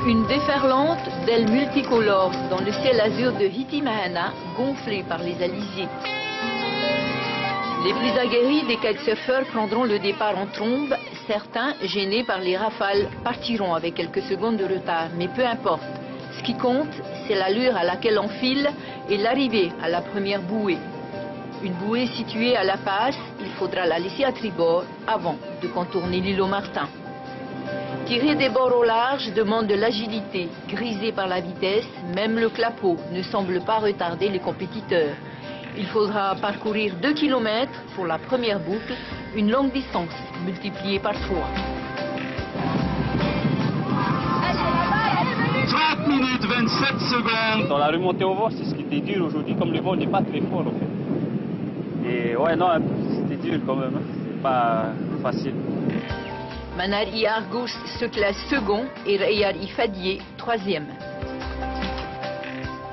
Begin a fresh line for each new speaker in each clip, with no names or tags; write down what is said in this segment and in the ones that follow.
Une déferlante d'ailes multicolores dans le ciel azur de Hitimahana, gonflé par les alisiers. Les plus aguerris des kitesurfers prendront le départ en trombe. Certains, gênés par les rafales, partiront avec quelques secondes de retard. Mais peu importe. Ce qui compte, c'est l'allure à laquelle on file et l'arrivée à la première bouée. Une bouée située à la passe, il faudra la laisser à tribord avant de contourner l'îlot Martin. Tirer des bords au large demande de l'agilité. Grisé par la vitesse, même le clapot ne semble pas retarder les compétiteurs. Il faudra parcourir 2 km pour la première boucle, une longue distance multipliée par 3.
30 minutes 27 secondes.
Dans la remontée au vent, c'est ce qui était dur aujourd'hui, comme le vent n'est pas très fort en fait. Et ouais, non, c'était dur quand même, hein. C'est pas facile.
Manari Argus se classe second et Reyar Ifadié troisième.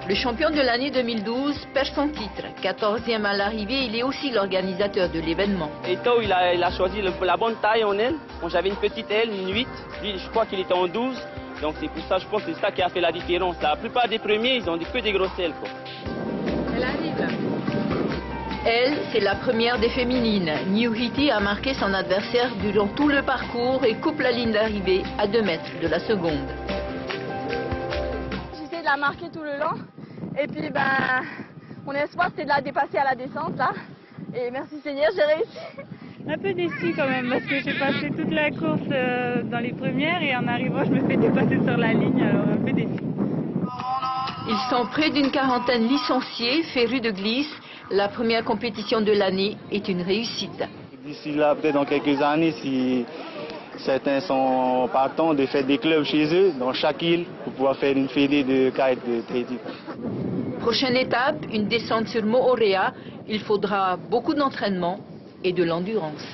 Le champion de l'année 2012 perd son titre. 14e à l'arrivée, il est aussi l'organisateur de l'événement.
Et Tao, il a choisi la bonne taille en aile. Bon, j'avais une petite aile, une 8. Lui, je crois qu'il était en 12. Donc c'est pour ça, je pense que c'est ça qui a fait la différence. La plupart des premiers, ils ont que des grosses ailes, quoi.
Elle arrive là. Elle, c'est la première des féminines. Niuhiti a marqué son adversaire durant tout le parcours et coupe la ligne d'arrivée à 2 mètres de la seconde.
J'essaie de la marquer tout le long. Et puis, mon espoir, c'était de la dépasser à la descente, là. Et merci Seigneur, j'ai réussi.
Un peu déçue quand même, parce que j'ai passé toute la course dans les premières et en arrivant, je me fais dépasser sur la ligne, alors un peu déçue.
Ils sont près d'une quarantaine licenciés, férus de glisse. La première compétition de l'année est une réussite.
D'ici là, peut-être dans quelques années, si certains sont partants de faire des clubs chez eux, dans chaque île, pour pouvoir faire une fédé de kite de Tahiti.
Prochaine étape, une descente sur Moorea. Il faudra beaucoup d'entraînement et de l'endurance.